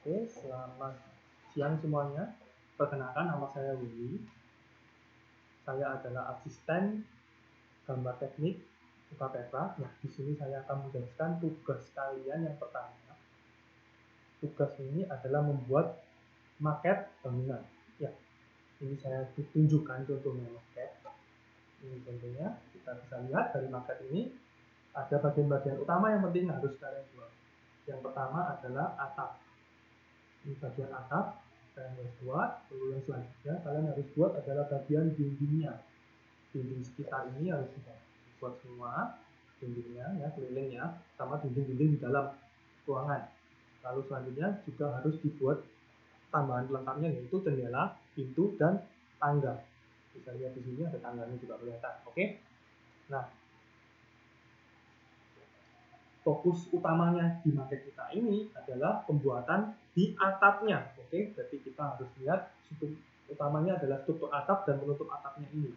Oke, selamat siang semuanya. Perkenalkan, nama saya Willy. Saya adalah asisten gambar teknik UKPK. Nah, di sini saya akan menjelaskan tugas kalian yang pertama. Tugas ini adalah membuat maket bangunan. Ya, ini saya tunjukkan contohnya maket. Ini contohnya, kita bisa lihat dari maket ini ada bagian-bagian utama yang penting harus kalian buat. Yang pertama adalah atap. Ini bagian atap kalian harus buat. Lalu yang selanjutnya kalian harus buat adalah bagian dindingnya. Dinding sekitar ini harus dibuat semua, dindingnya ya, kelilingnya, sama dinding-dinding di dalam ruangan. Lalu selanjutnya juga harus dibuat tambahan pelengkapnya, yaitu jendela, pintu, dan tangga. Bisa lihat di sini ada tangganya juga kelihatan. Oke. Nah, fokus utamanya di maket kita ini adalah pembuatan di atapnya. Oke, jadi kita harus lihat struktur utamanya adalah struktur atap dan penutup atapnya ini.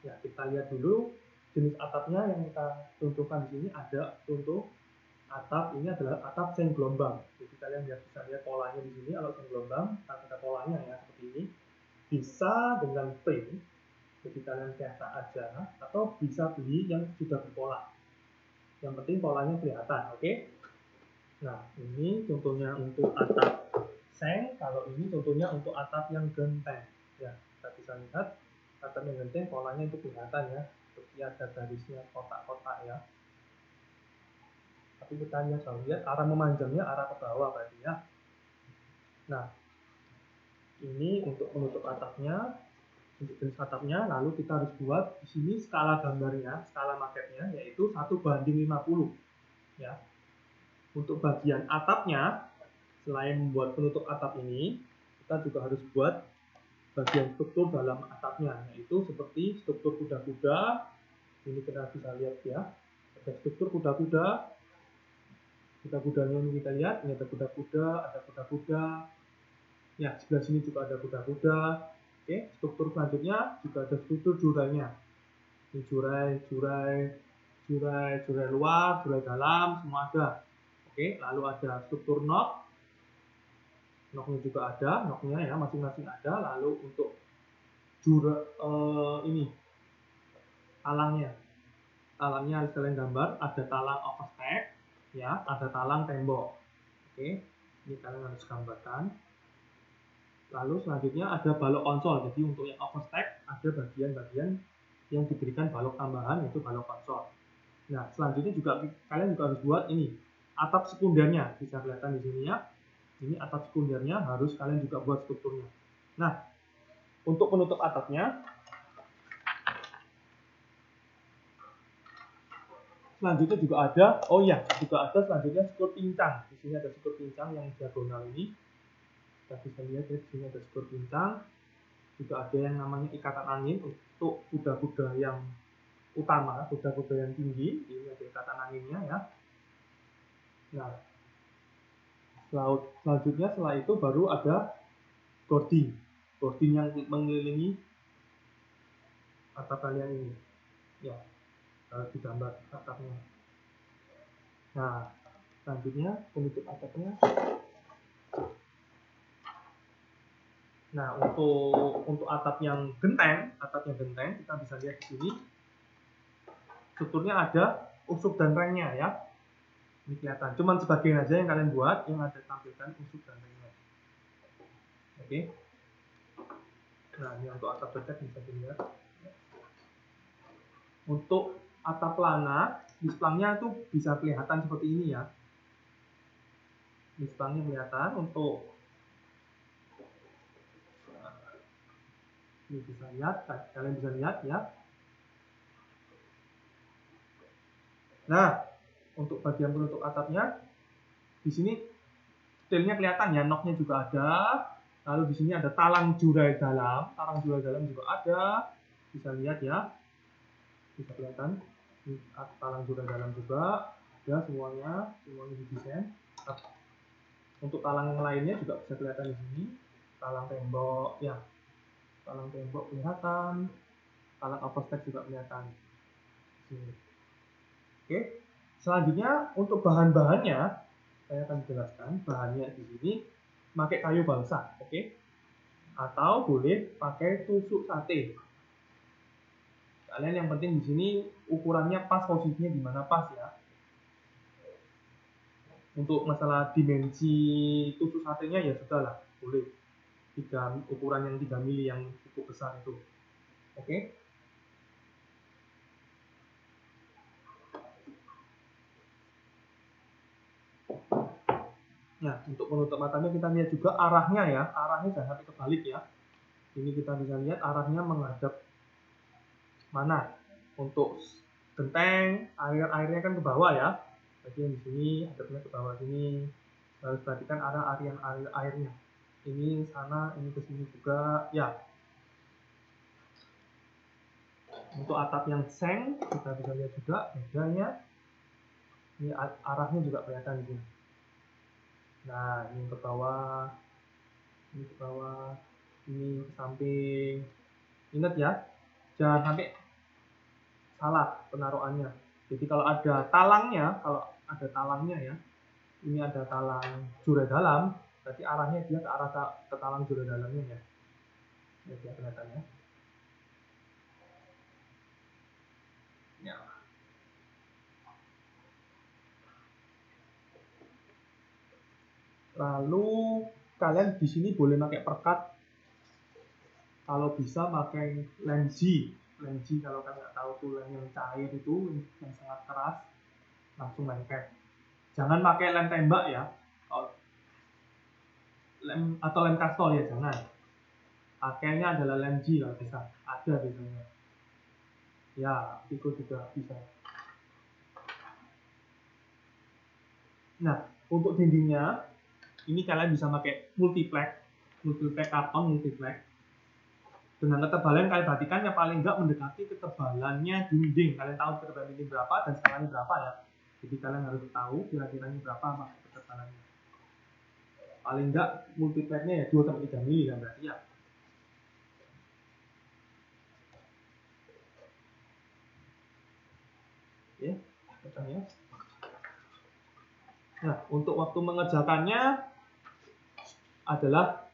Ya, kita lihat dulu jenis atapnya yang kita contohkan di sini. Ada contoh atap ini adalah atap seng gelombang. Jadi kalian bisa lihat polanya di sini. Kalau seng gelombang, ada polanya ya seperti ini. Bisa dengan frame, jadi kalian cetak aja, atau bisa beli yang sudah berpola. Yang penting polanya kelihatan, oke? Nah, ini contohnya untuk atap seng. Kalau ini contohnya untuk atap yang genteng. Ya, kita bisa lihat atap yang genteng polanya itu kelihatan ya. Seperti ada garisnya kotak-kotak ya. Tapi kita lihat arah memanjangnya arah ke bawah berarti ya. Nah, ini untuk penutup atapnya. Untuk jenis atapnya, lalu kita harus buat di sini skala gambarnya, skala maketnya, yaitu 1:50 ya. Untuk bagian atapnya, selain membuat penutup atap ini, kita juga harus buat bagian struktur dalam atapnya, yaitu seperti struktur kuda-kuda. Ini kita bisa lihat ya, ada struktur kuda-kuda. Kuda-kudanya ini kita lihat, ini ada kuda-kuda, ada kuda-kuda. Ya, sebelah sini juga ada kuda-kuda. Oke, struktur selanjutnya juga ada struktur jurainya. Ini jurai luar, jurai dalam, semua ada. Oke, lalu ada struktur nok. Noknya juga ada, noknya ya masing-masing ada. Lalu untuk ini talangnya harus kalian gambar. Ada talang overstack, ya, ada talang tembok. Oke, ini kalian harus gambarkan. Lalu selanjutnya ada balok konsol. Jadi untuk yang overstack ada bagian-bagian yang diberikan balok tambahan, yaitu balok konsol. Nah, selanjutnya juga kalian juga harus buat ini atap sekundernya. Bisa kelihatan di sini ya. Ini atap sekundernya harus kalian juga buat strukturnya. Nah, untuk penutup atapnya, selanjutnya juga ada, selanjutnya skor pincang. Di sini ada skor pincang yang diagonal ini. Kita bisa lihat ya, di sini ada skor pincang. Juga ada yang namanya ikatan angin untuk kuda-kuda yang utama, kuda-kuda yang tinggi. Ini ada ikatan anginnya ya. Nah, selanjutnya setelah itu baru ada boarding yang mengelilingi atap kalian ini. Ya, digambar atapnya. Nah, selanjutnya penutup atapnya. Nah, untuk atap yang genteng, kita bisa lihat di sini. Strukturnya ada usuk dan rengnya ya. Ini kelihatan. Cuman sebagian aja yang kalian buat, yang ada tampilkan usuk dan rengnya. Oke. Nah, ini untuk atap genteng bisa dilihat. Untuk atap pelana, displangnya itu bisa kelihatan seperti ini ya. Displangnya kelihatan untuk ini bisa lihat, kalian bisa lihat ya. Nah, untuk bagian penutup atapnya, di sini detailnya kelihatan ya, noknya juga ada. Lalu di sini ada talang jurai dalam juga ada. Bisa lihat ya, bisa kelihatan. Ini talang jurai dalam juga ada semuanya didesain. Untuk talang yang lainnya juga bisa kelihatan di sini. Talang tembok ya, talang tembok kelihatan. Talang overstack juga kelihatan. Sini. Oke. Selanjutnya untuk bahan-bahannya saya akan jelaskan bahannya di sini. pakai kayu balsa, oke? Atau boleh pakai tusuk sate. Kalian yang penting di sini ukurannya pas, posisinya di mana pas ya. Untuk masalah dimensi tusuk satenya ya sudah lah, boleh ukuran yang 3 mili yang cukup besar itu, oke? Nah, untuk penutup matanya kita lihat juga arahnya ya, arahnya jangan sampai kebalik ya. Ini kita bisa lihat arahnya menghadap mana. Untuk genteng, airnya kan ke bawah ya. Jadi yang di sini hadapnya ke bawah sini. Harus perhatikan arah airnya. Ini sana, ini ke sini juga. Ya. Untuk atap yang seng kita bisa lihat juga bedanya. Ini arahnya juga kelihatan di sini. Nah, ini ke bawah, ini ke bawah, ini ke samping. Ingat ya, jangan sampai salah penaruhannya. Jadi kalau ada talangnya ya, ini ada talang jura dalam, berarti arahnya dia ke arah ke talang jura dalamnya ya. Ini dia kelihatannya. Ya. Lalu kalian di sini boleh pakai perkat. Kalau bisa pakai lenji kalau kalian nggak tahu tuh lem yang cair itu yang sangat keras, langsung lengket. Jangan pakai lem tembak ya, lem atau lem kastol ya jangan. Pakainya adalah lenji kalau bisa, ada biasanya. Ya, itu juga bisa. Nah, untuk dindingnya ini kalian bisa pakai multiplex karton multiplex. Dengan ketebalan kalian perhatikan yang paling enggak mendekati ketebalannya dinding. Kalian tahu ketebalan dinding berapa dan skalanya berapa ya. Jadi kalian harus tahu kira-kiranya berapa ketebalannya. Paling enggak multiplexnya ya 2-3 mili kan berarti ya. Oke, ya. Nah, untuk waktu mengerjakannya adalah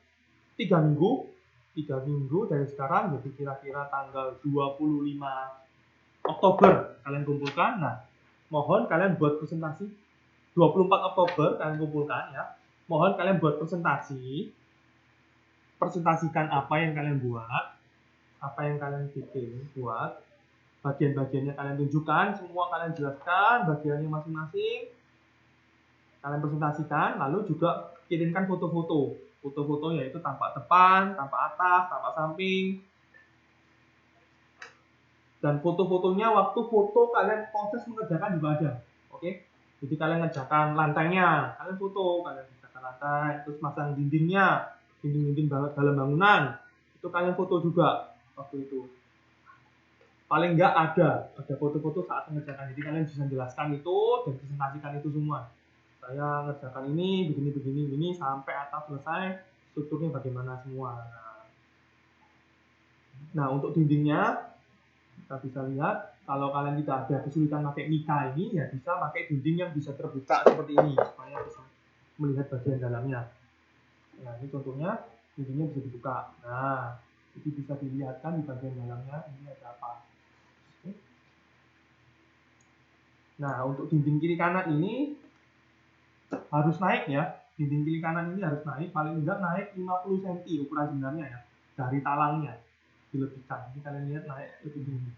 3 minggu. 3 minggu dari sekarang, jadi kira-kira tanggal 25 Oktober kalian kumpulkan. Nah, mohon kalian buat presentasi 24 Oktober kalian kumpulkan ya. Mohon kalian buat presentasikan apa yang kalian buat, apa yang kalian bikin buat, bagian-bagiannya kalian tunjukkan, semua kalian jelaskan bagiannya masing-masing. Kalian presentasikan, lalu juga kirimkan foto-foto. Foto-foto yaitu tampak depan, tampak atas, tampak samping. Dan foto-fotonya waktu foto kalian proses mengerjakan juga ada. Oke? Jadi kalian ngerjakan lantainya, kalian foto, kalian ngerjakan lantai, terus masang dindingnya, dinding-dinding dalam bangunan. Itu kalian foto juga waktu itu. Paling enggak ada foto-foto saat mengerjakan. Jadi kalian bisa jelaskan itu dan presentasikan itu semua. Saya ngerjakan ini, begini, sampai atas selesai, strukturnya bagaimana semua. Nah, untuk dindingnya, kita bisa lihat, kalau kalian tidak ada kesulitan pakai mika ini, ya bisa pakai dinding yang bisa terbuka seperti ini, supaya bisa melihat bagian dalamnya. Nah, ini contohnya, dindingnya bisa dibuka. Nah, jadi bisa dilihatkan di bagian dalamnya, ini ada apa. Nah, untuk dinding kiri kanan ini, harus naik ya. Dinding kiri kanan ini harus naik, paling enggak naik 50 cm ukuran sebenarnya ya, dari talangnya dilebihkan. Ini kalian lihat naik lebih tinggi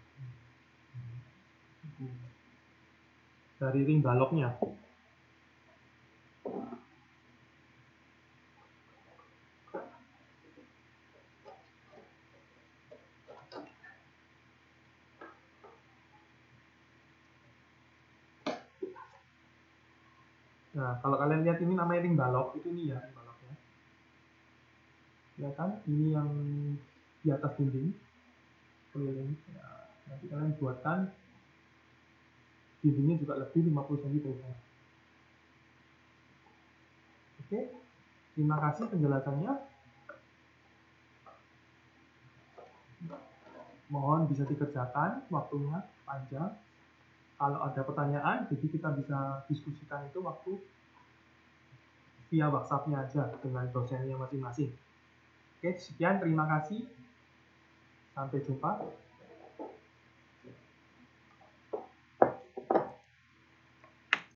dari ring baloknya. Nah, kalau kalian lihat ini namanya ring balok, itu nih ya ring baloknya. Ya kan, ini yang di atas dinding. Keliling. Nah, nanti kalian buatkan dindingnya juga lebih 50 cm. Oke, terima kasih penjelasannya. Mohon bisa dikerjakan, waktunya panjang. Kalau ada pertanyaan, jadi kita bisa diskusikan itu waktu via WhatsApp-nya aja dengan dosennya masing-masing. Oke, sekian, terima kasih. Sampai jumpa.